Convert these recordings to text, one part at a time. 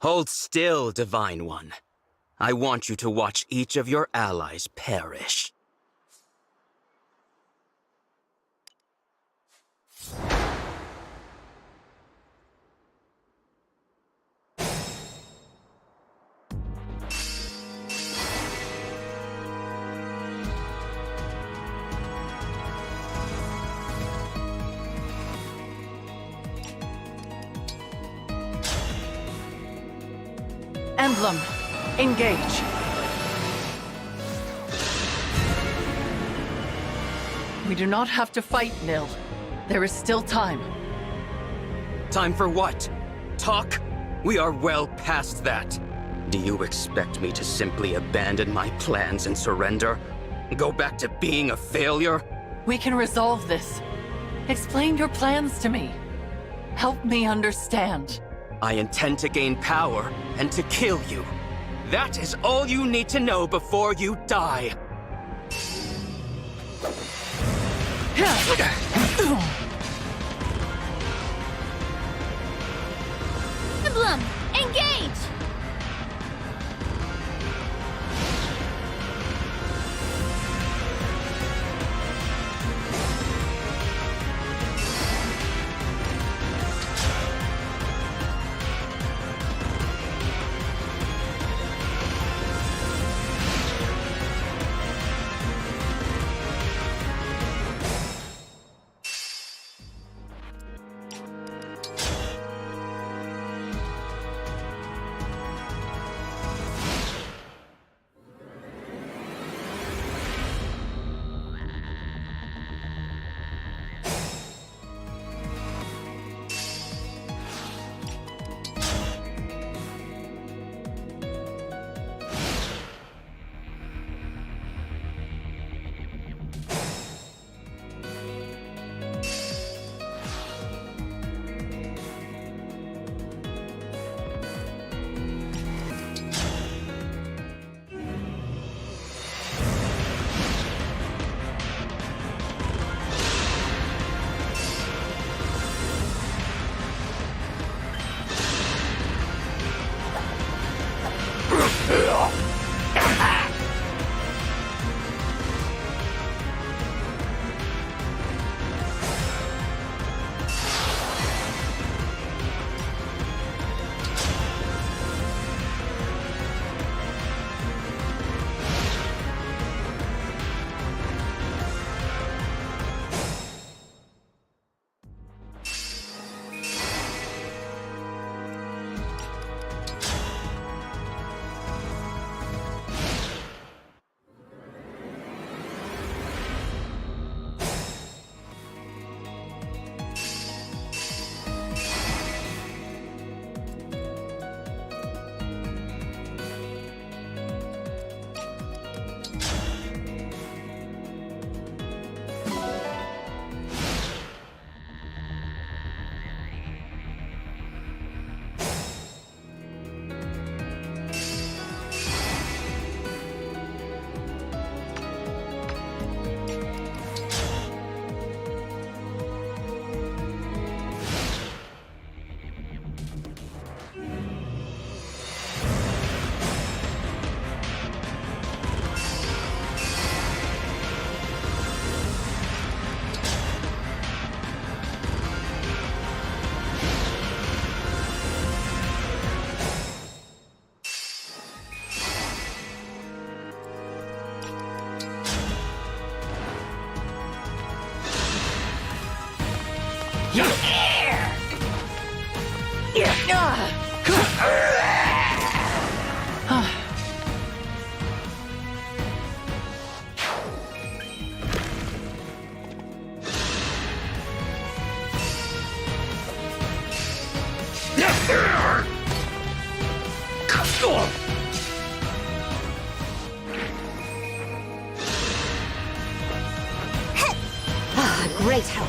Hold still, Divine One. I want you to watch each of your allies perish. Emblem, engage. We do not have to fight, Nil. There is still time. Time for what? Talk? We are well past that. Do you expect me to simply abandon my plans and surrender? Go back to being a failure? We can resolve this. Explain your plans to me. Help me understand. I intend to gain power and to kill you. That is all you need to know before you die. Emblem, engage! Great help.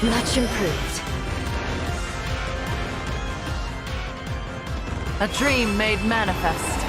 Much improved. A dream made manifest.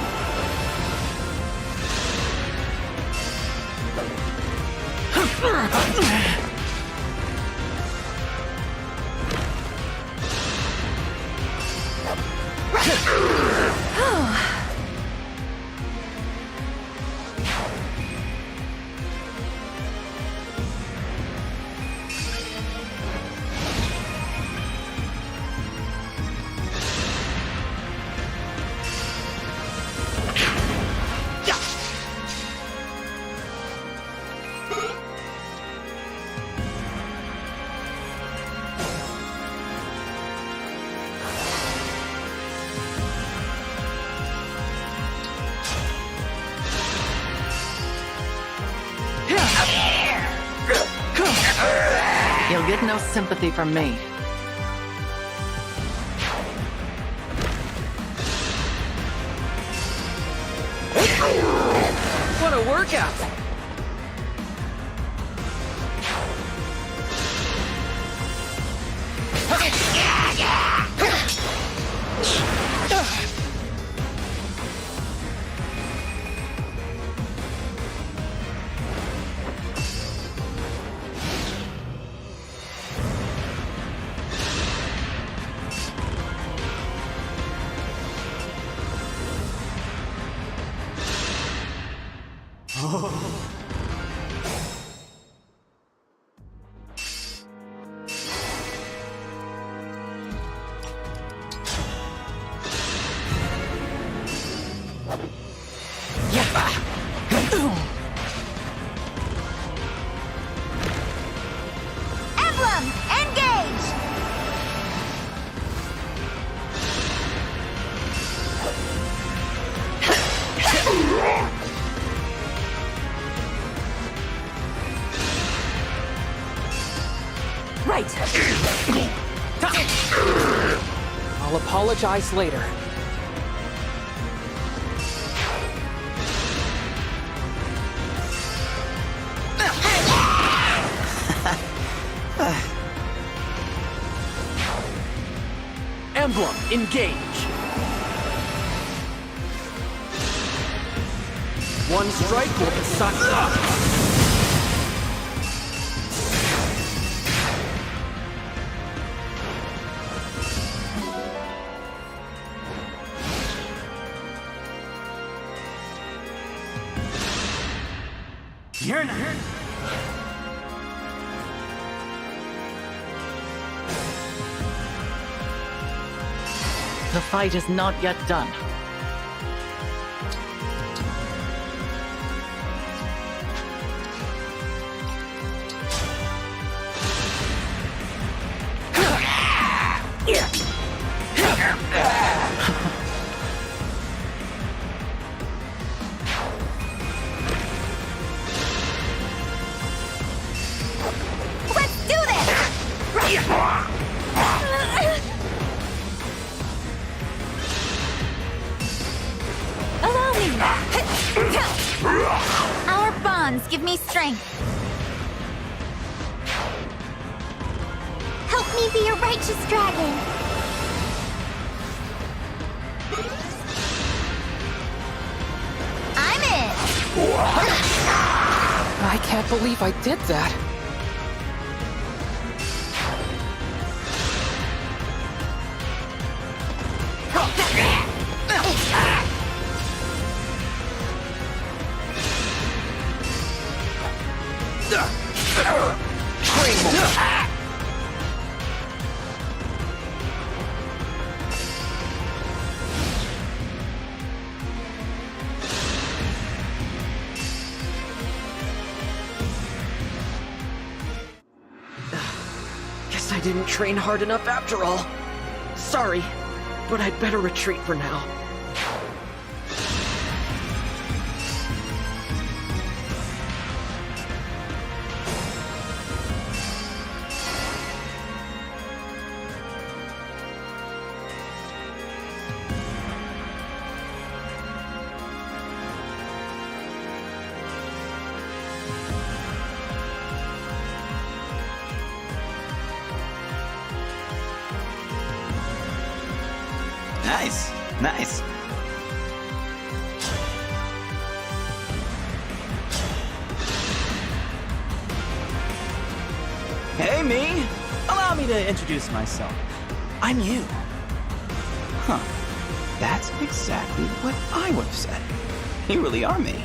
You'll get no sympathy from me. What a workout! Emblem, engage! Right. I'll apologize later. Emblem, engage! One strike will be sucked up! You're not... The fight is not yet done. Let's do this! Allow me! Our bonds give me strength. Help me be a righteous dragon. I'm in! I can't believe I did that. Guess I didn't train hard enough after all. Sorry, but I'd better retreat for now. Nice, nice. Hey, me. Allow me to introduce myself. I'm you. Huh. That's exactly what I would have said. You really are me.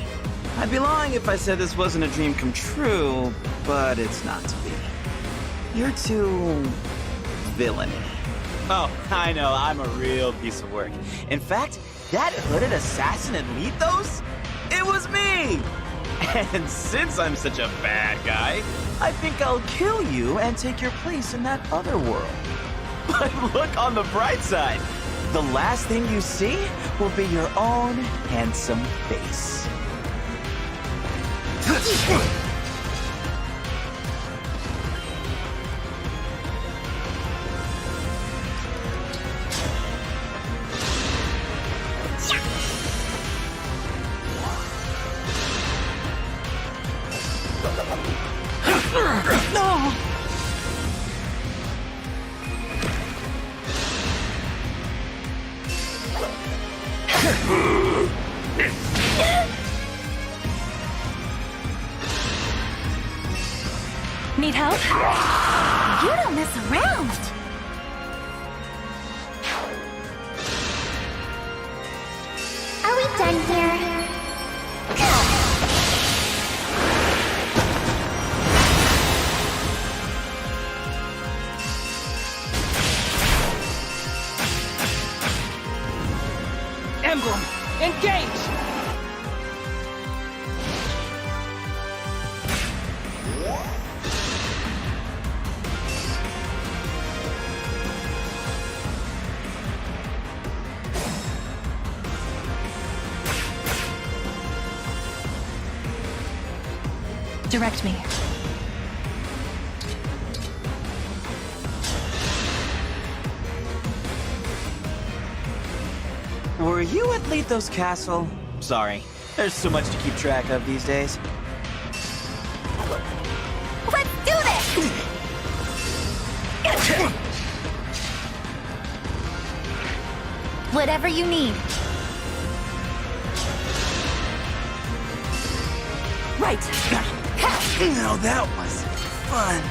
I'd be lying if I said this wasn't a dream come true, but it's not to be. You're too... villainy. Oh, I know, I'm a real piece of work. In fact, that hooded assassin in Lethos? It was me! And since I'm such a bad guy, I think I'll kill you and take your place in that other world. But look on the bright side. The last thing you see will be your own handsome face. No! Need help? You don't mess around! Are we done here? Emblem, engage! Direct me. Were you at Lethos Castle? Sorry, there's so much to keep track of these days. Let's do this! Whatever you need. Right. Now that was fun.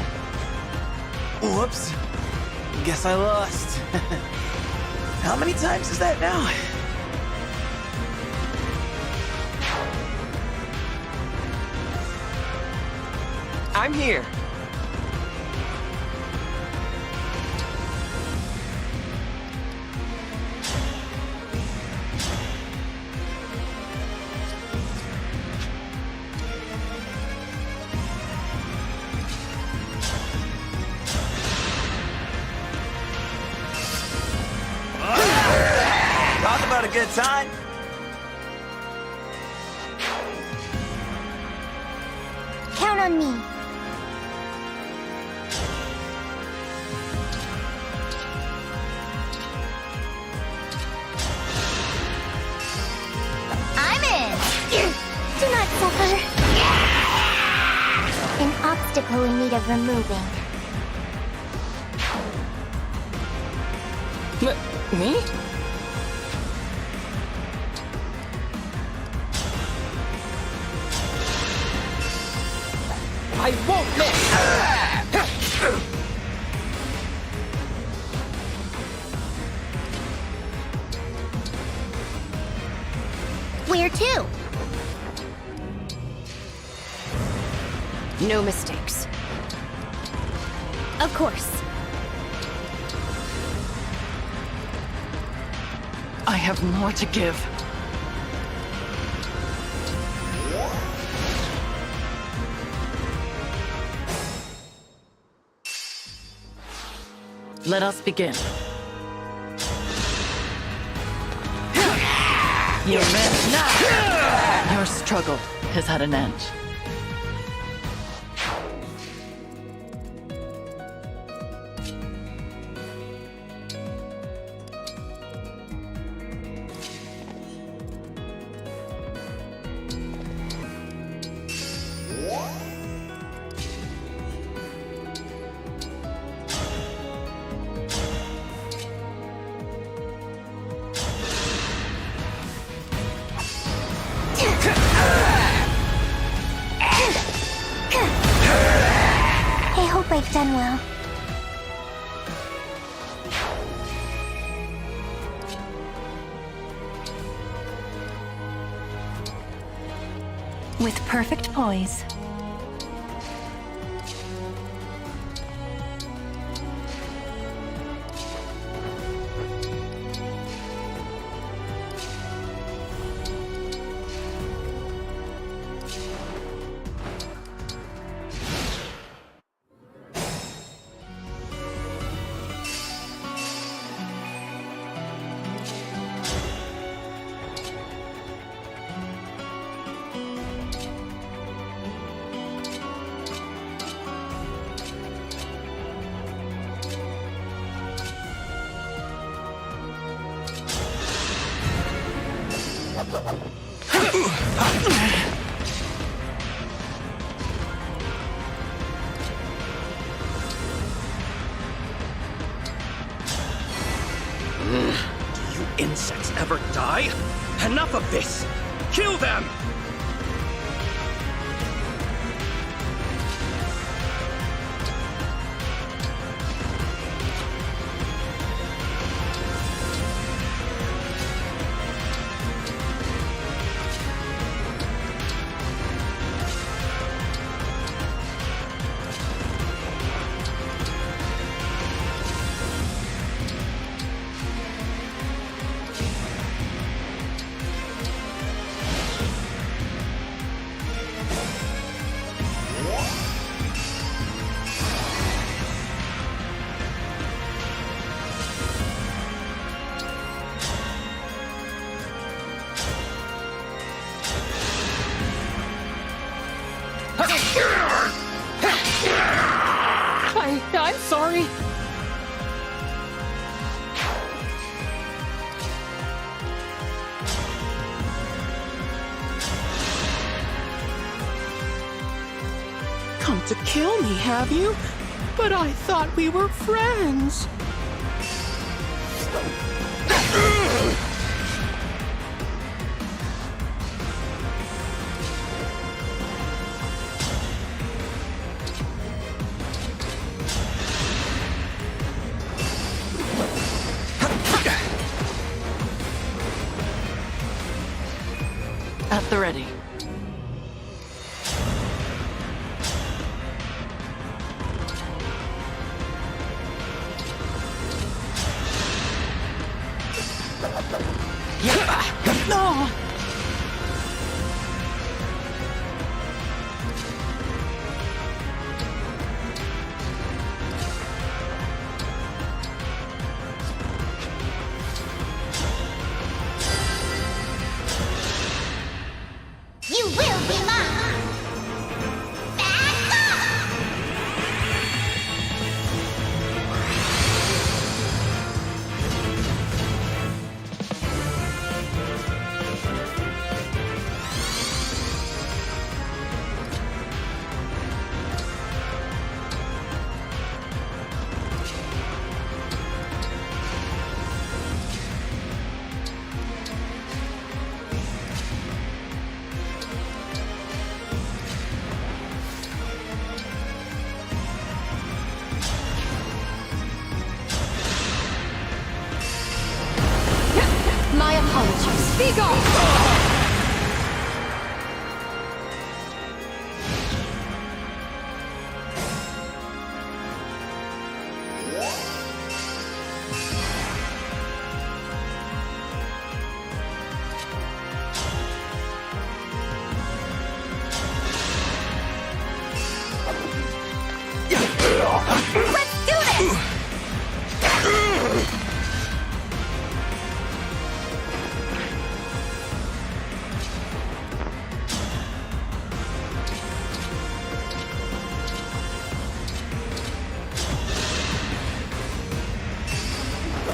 Whoops. Guess I lost. How many times is that now? I'm here. Talk about a good time. Count on me. I'm in! Do not suffer. An obstacle in need of removing. Me? I won't miss! Where to? No mistakes. Of course. I have more to give. Let us begin. Your men now! Your struggle has had an end. Done well. With perfect poise. Do you insects ever die? Enough of this! Kill them! I'm sorry. Come to kill me, have you? But I thought we were friends. At the ready. No! You will be mine! Back off! My apologies. Be gone! Let's do this!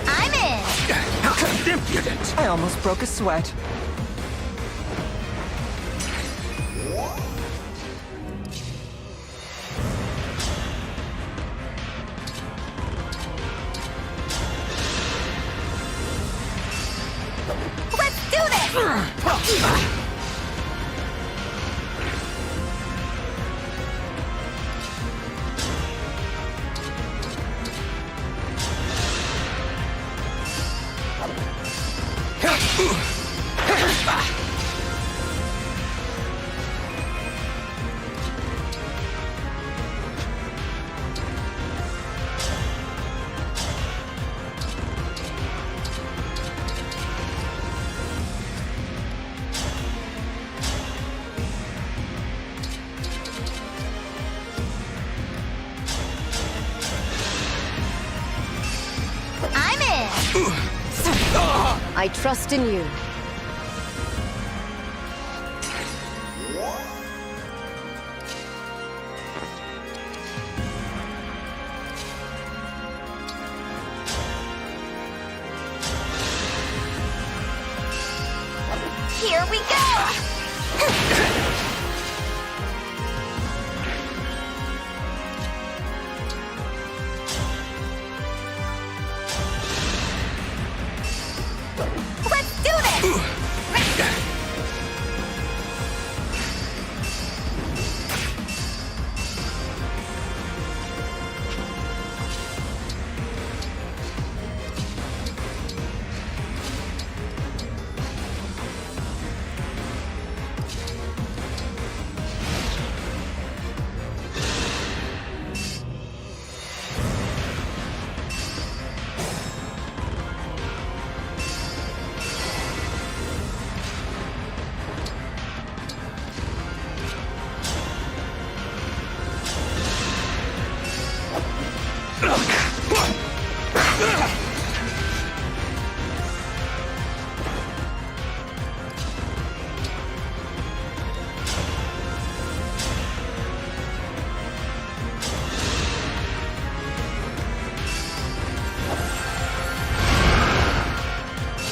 I'm in! How impudent! I almost broke a sweat. Let's do this! trust in you. Here we go! Let's do this!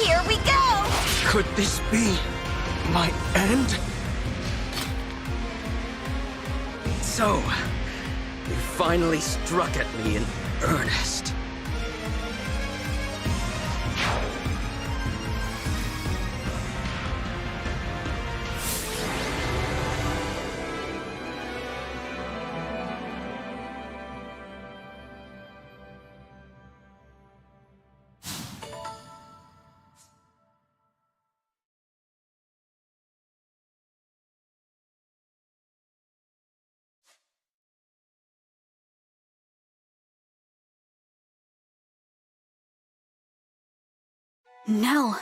Here we go! Could this be my end? So, you finally struck at me in earnest. No.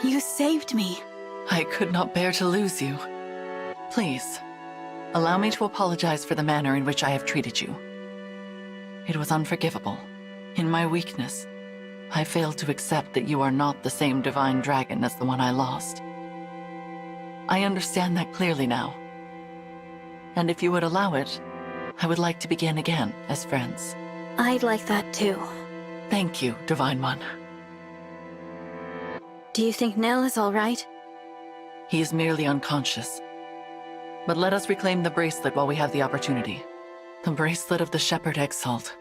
You saved me. I could not bear to lose you. Please, allow me to apologize for the manner in which I have treated you. It was unforgivable. In my weakness, I failed to accept that you are not the same divine dragon as the one I lost. I understand that clearly now. And if you would allow it, I would like to begin again as friends. I'd like that too. Thank you, Divine One. Do you think Nell is all right? He is merely unconscious. But let us reclaim the bracelet while we have the opportunity. The bracelet of the Shepherd Exalt.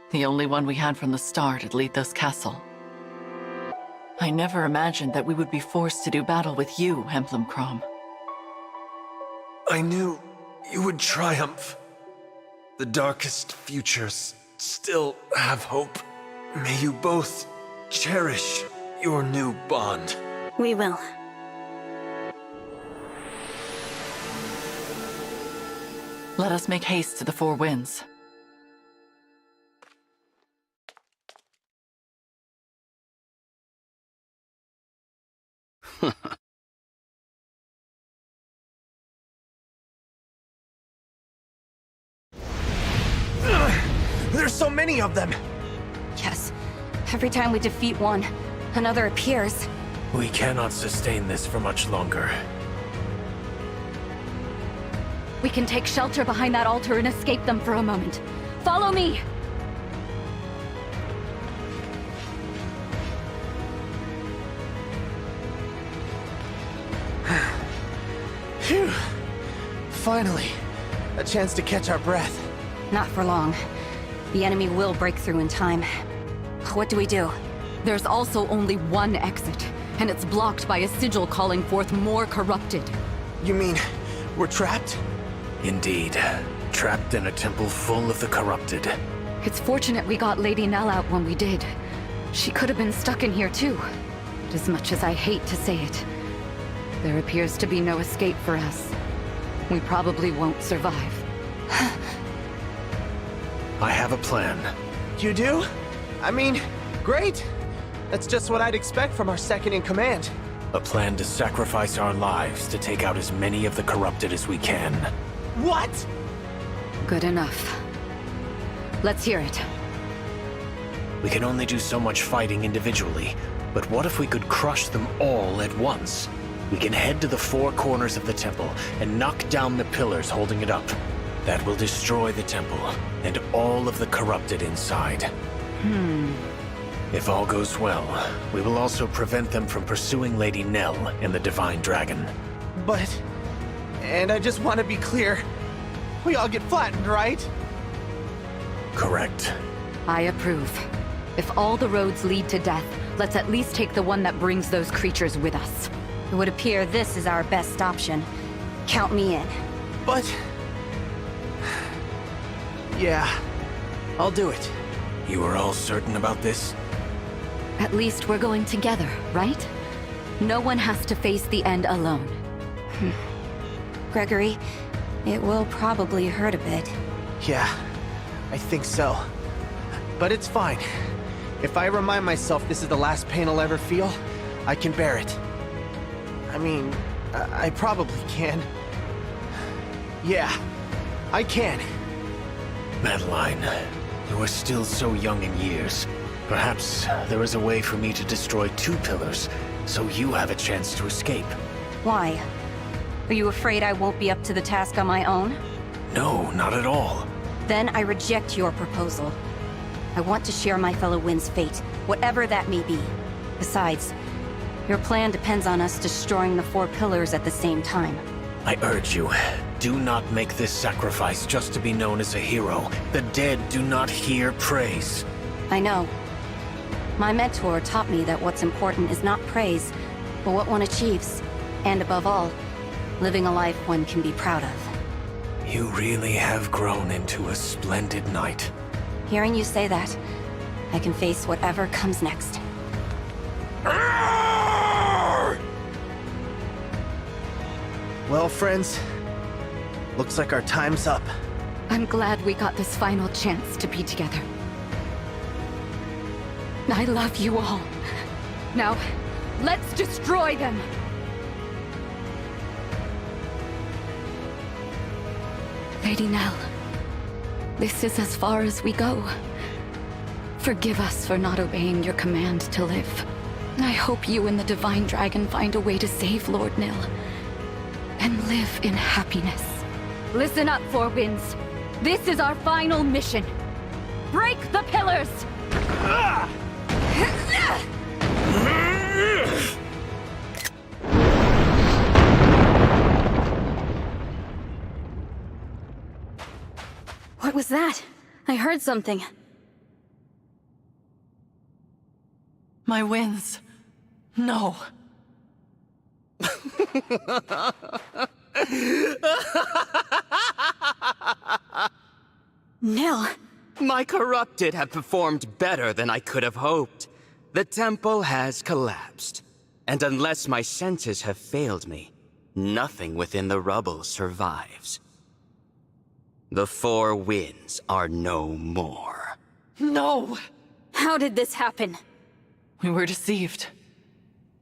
The only one we had from the start at Lethos Castle. I never imagined that we would be forced to do battle with you, Emblem Crom. I knew you would triumph. The darkest futures still have hope. May you both cherish your new bond. We will. Let us make haste to the Four Winds. There's so many of them! Yes. Every time we defeat one, another appears. We cannot sustain this for much longer. We can take shelter behind that altar and escape them for a moment. Follow me! Phew. Finally, a chance to catch our breath. Not for long. The enemy will break through in time. What do we do? There's also only one exit, and it's blocked by a sigil calling forth more corrupted. You mean, we're trapped? Indeed. Trapped in a temple full of the corrupted. It's fortunate we got Lady Nell out when we did. She could have been stuck in here too. But as much as I hate to say it, there appears to be no escape for us. We probably won't survive. I have a plan. You do? I mean, great! That's just what I'd expect from our second-in-command. A plan to sacrifice our lives to take out as many of the corrupted as we can. What? Good enough. Let's hear it. We can only do so much fighting individually. But what if we could crush them all at once? We can head to the four corners of the temple and knock down the pillars holding it up. That will destroy the temple and all of the corrupted inside. If all goes well, we will also prevent them from pursuing Lady Nell and the Divine Dragon. But... And I just want to be clear. We all get flattened, right? Correct. I approve. If all the roads lead to death, let's at least take the one that brings those creatures with us. It would appear this is our best option. Count me in. But... Yeah, I'll do it. You are all certain about this? At least we're going together, right? No one has to face the end alone. Gregory, it will probably hurt a bit. Yeah, I think so. But it's fine. If I remind myself this is the last pain I'll ever feel, I can bear it. I mean, I probably can. Yeah, I can. Madeline, you are still so young in years. Perhaps there is a way for me to destroy 2 pillars, so you have a chance to escape. Why? Are you afraid I won't be up to the task on my own? No, not at all. Then I reject your proposal. I want to share my fellow Wind's fate, whatever that may be. Besides, your plan depends on us destroying the 4 pillars at the same time. I urge you, do not make this sacrifice just to be known as a hero. The dead do not hear praise. I know. My mentor taught me that what's important is not praise, but what one achieves. And above all, living a life one can be proud of. You really have grown into a splendid knight. Hearing you say that, I can face whatever comes next. Well, friends, looks like our time's up. I'm glad we got this final chance to be together. I love you all. Now, let's destroy them! Lady Nell, this is as far as we go. Forgive us for not obeying your command to live. I hope you and the Divine Dragon find a way to save Lord Nil and live in happiness. Listen up, Four Winds. This is our final mission. Break the pillars! What was that? I heard something. My winds. No. Nil. My corrupted have performed better than I could have hoped. The temple has collapsed. And unless my senses have failed me, nothing within the rubble survives. The Four Winds are no more. No! How did this happen? We were deceived.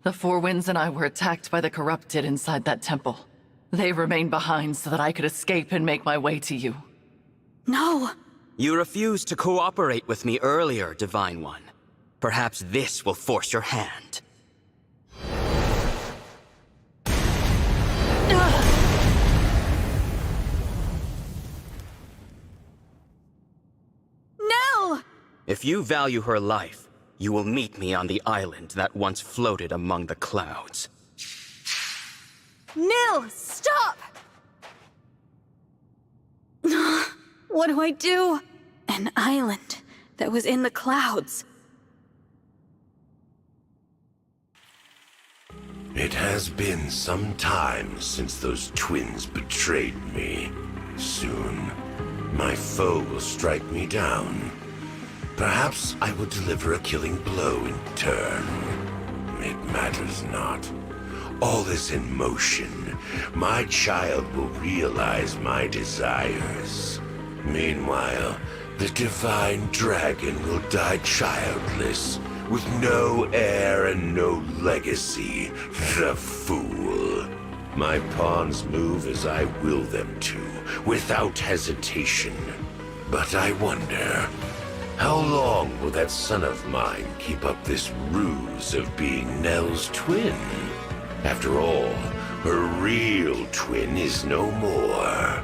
The Four Winds and I were attacked by the corrupted inside that temple. They remained behind so that I could escape and make my way to you. No! You refused to cooperate with me earlier, Divine One. Perhaps this will force your hand. No! If you value her life, you will meet me on the island that once floated among the clouds. Nil, stop! What do I do? An island that was in the clouds. It has been some time since those twins betrayed me. Soon, my foe will strike me down. Perhaps I will deliver a killing blow in turn. It matters not. All is in motion. My child will realize my desires. Meanwhile, the Divine Dragon will die childless, with no heir and no legacy. The fool. My pawns move as I will them to, without hesitation. But I wonder, How long will that son of mine keep up this ruse of being Nell's twin? After all, her real twin is no more.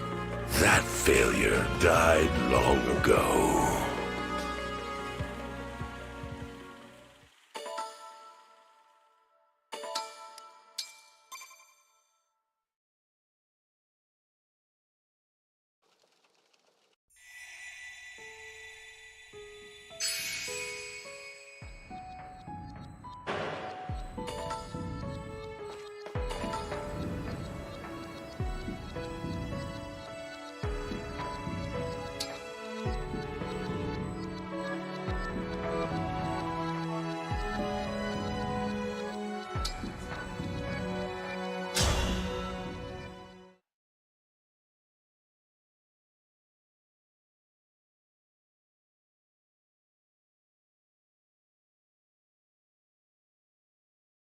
That failure died long ago.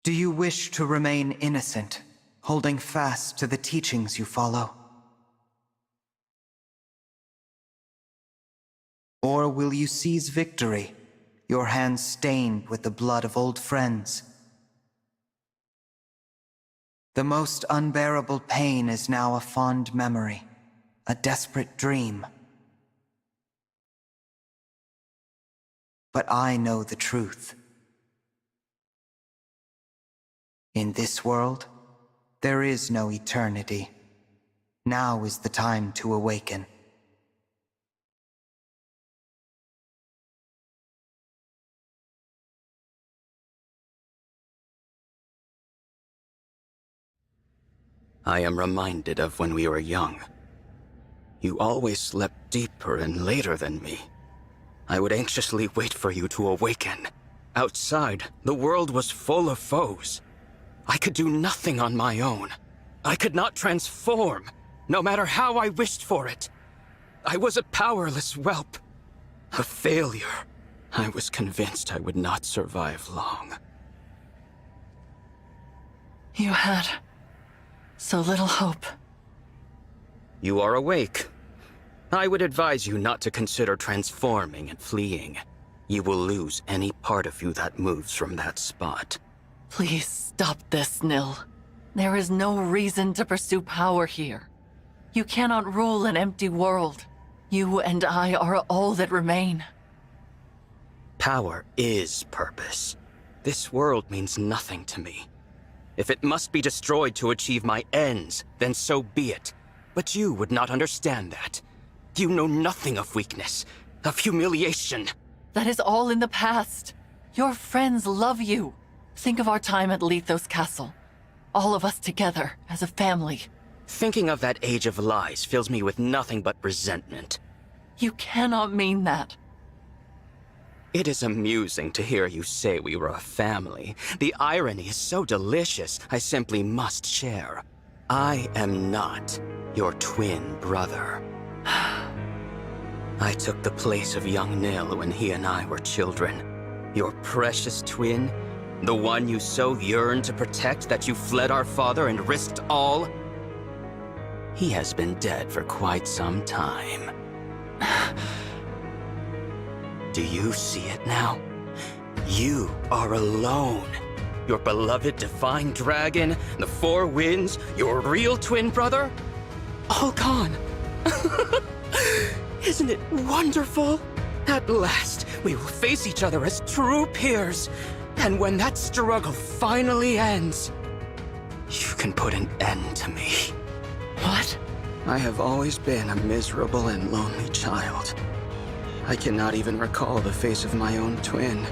Do you wish to remain innocent, holding fast to the teachings you follow? Or will you seize victory, your hands stained with the blood of old friends? The most unbearable pain is now a fond memory, a desperate dream. But I know the truth. In this world, there is no eternity. Now is the time to awaken. I am reminded of when we were young. You always slept deeper and later than me. I would anxiously wait for you to awaken. Outside, the world was full of foes. I could do nothing on my own. I could not transform, no matter how I wished for it. I was a powerless whelp. A failure. I was convinced I would not survive long. You had so little hope. You are awake. I would advise you not to consider transforming and fleeing. You will lose any part of you that moves from that spot. Please stop this, Nil. There is no reason to pursue power here. You cannot rule an empty world. You and I are all that remain. Power is purpose. This world means nothing to me. If it must be destroyed to achieve my ends, then so be it. But you would not understand that. You know nothing of weakness, of humiliation. That is all in the past. Your friends love you. Think of our time at Lethos Castle. All of us together, as a family. Thinking of that age of lies fills me with nothing but resentment. You cannot mean that. It is amusing to hear you say we were a family. The irony is so delicious, I simply must share. I am not your twin brother. I took the place of young Nil when he and I were children. Your precious twin, the one you so yearned to protect that you fled our father and risked all. He has been dead for quite some time. Do you see it now? You are alone. Your beloved divine dragon, the four winds, your real twin brother, all gone. Isn't it wonderful? At last, we will face each other as true peers. And when that struggle finally ends, you can put an end to me. What? I have always been a miserable and lonely child. I cannot even recall the face of my own twin.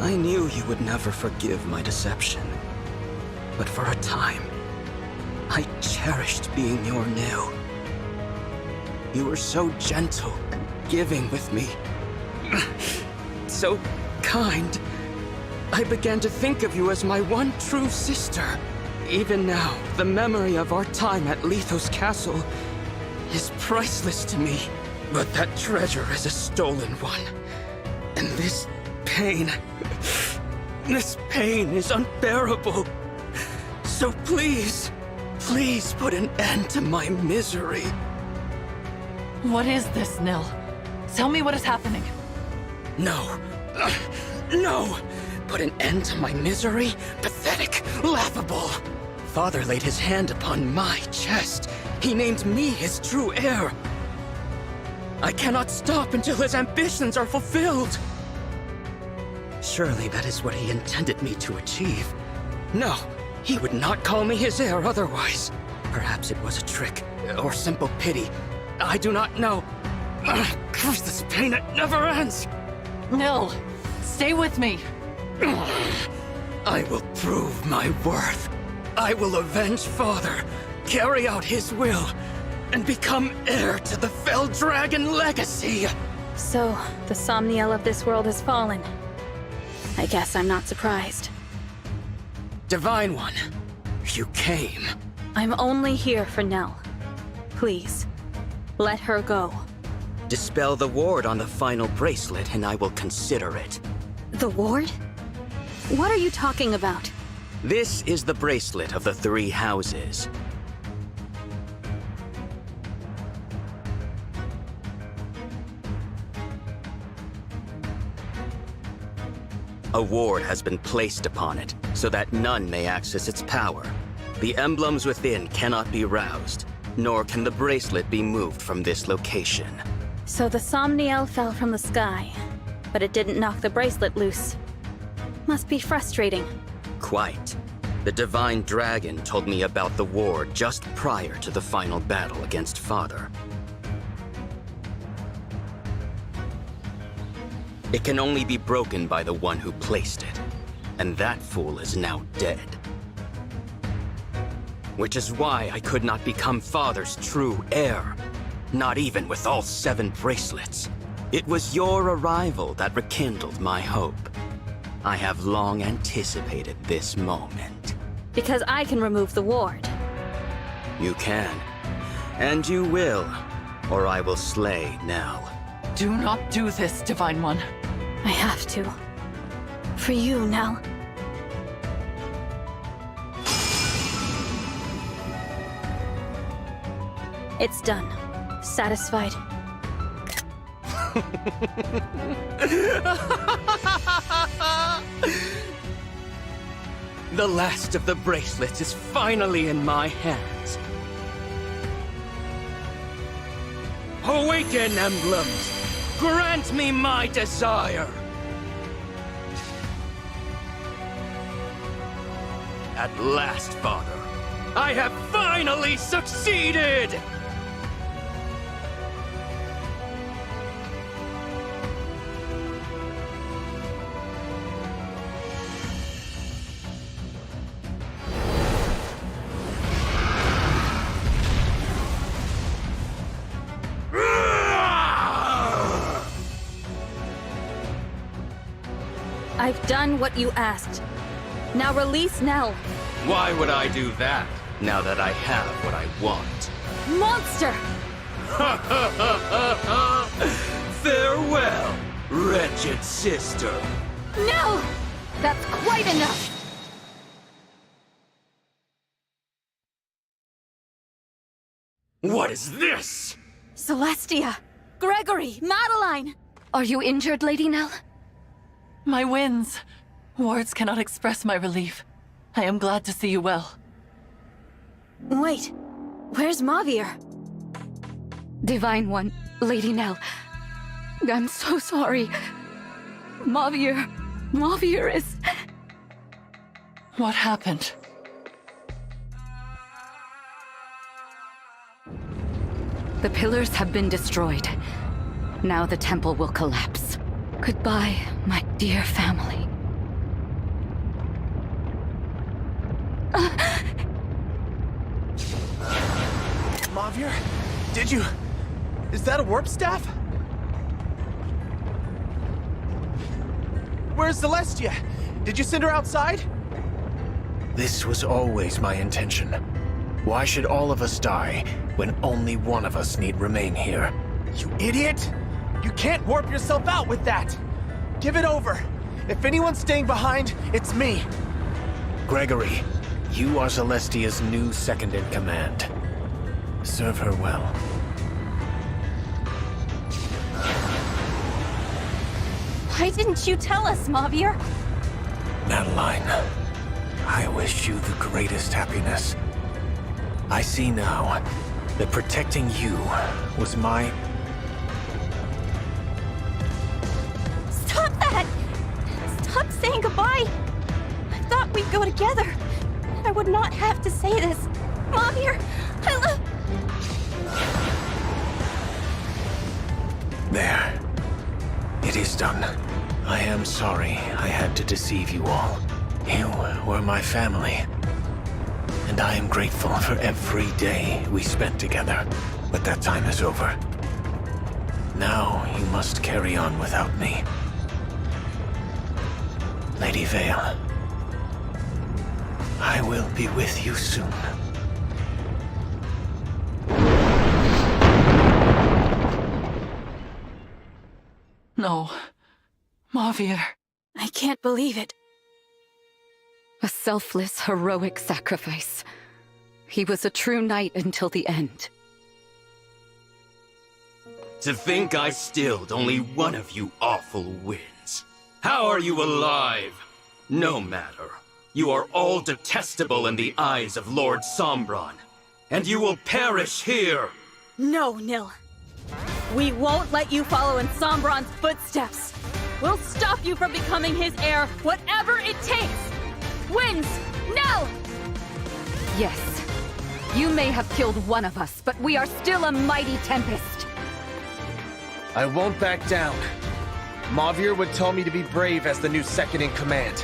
I knew you would never forgive my deception. But for a time, I cherished being your Nil. You were so gentle and giving with me. So kind. I began to think of you as my one true sister. Even now, the memory of our time at Lethos Castle is priceless to me. But that treasure is a stolen one. And this pain is unbearable. So please put an end to my misery. What is this, Nil? Tell me what is happening. No. No! Put an end to my misery? Pathetic, laughable. Father laid his hand upon my chest. He named me his true heir. I cannot stop until his ambitions are fulfilled. Surely that is what he intended me to achieve. No, he would not call me his heir otherwise. Perhaps it was a trick, or simple pity. I do not know. Curse this pain, it never ends! Nil, stay with me. I will prove my worth. I will avenge Father, carry out his will, and become heir to the Fell Dragon legacy! So, the Somniel of this world has fallen. I guess I'm not surprised. Divine One, you came. I'm only here for Nell. Please, let her go. Dispel the ward on the final bracelet and I will consider it. The ward? What are you talking about? This is the bracelet of the 3 houses. A ward has been placed upon it, so that none may access its power. The emblems within cannot be roused, nor can the bracelet be moved from this location. So the Somniel fell from the sky, but it didn't knock the bracelet loose. Must be frustrating. Quite. The Divine Dragon told me about the ward just prior to the final battle against Father. It can only be broken by the one who placed it, and that fool is now dead. Which is why I could not become Father's true heir, not even with all 7 bracelets. It was your arrival that rekindled my hope. I have long anticipated this moment. Because I can remove the ward. You can, and you will, or I will slay Nell. Do not do this, Divine One. I have to. For you, Nell. It's done. Satisfied? The last of the bracelets is finally in my hands. Awaken, emblems! Grant me my desire! At last, Father, I have finally succeeded! I've done what you asked. Now release Nell. Why would I do that, now that I have what I want? Monster! Farewell, wretched sister. No! That's quite enough! What is this? Celestia! Gregory! Madeline! Are you injured, Lady Nell? My winds. Words cannot express my relief. I am glad to see you well. Wait, where's Mavir? Divine One, Lady Nell. I'm so sorry. Mavir is... What happened? The pillars have been destroyed. Now the temple will collapse. Goodbye, my dear family. Mavir? Did you... Is that a warp staff? Where's Celestia? Did you send her outside? This was always my intention. Why should all of us die when only one of us need remain here? You idiot! You can't warp yourself out with that! Give it over! If anyone's staying behind, it's me! Gregory, you are Celestia's new second-in-command. Serve her well. Why didn't you tell us, Mavir? Madeline, I wish you the greatest happiness. I see now that protecting you was my... Stop that! Stop saying goodbye! I thought we'd go together. I would not have to say this. Mavir, I love... There. It is done. I am sorry I had to deceive you all. You were my family. And I am grateful for every day we spent together. But that time is over. Now you must carry on without me. Lady Vale, I will be with you soon. No. Mavir. I can't believe it. A selfless, heroic sacrifice. He was a true knight until the end. To think I stilled only one of you awful winds. How are you alive? No matter. You are all detestable in the eyes of Lord Sombron. And you will perish here! No, Nil. We won't let you follow in Sombron's footsteps. We'll stop you from becoming his heir, whatever it takes! Winds, no! Yes. You may have killed one of us, but we are still a mighty tempest. I won't back down. Mavir would tell me to be brave as the new second-in-command.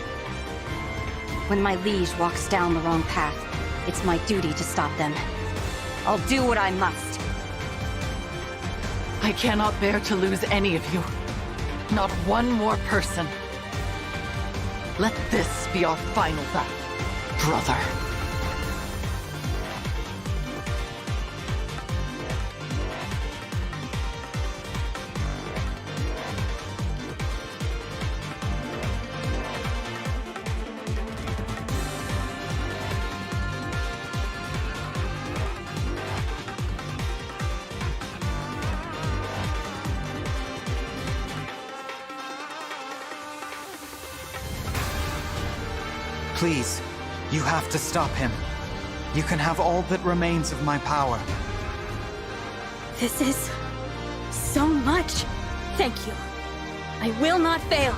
When my liege walks down the wrong path, it's my duty to stop them. I'll do what I must. I cannot bear to lose any of you. Not one more person. Let this be our final battle, brother. Please, you have to stop him. You can have all that remains of my power. This is so much. Thank you. I will not fail.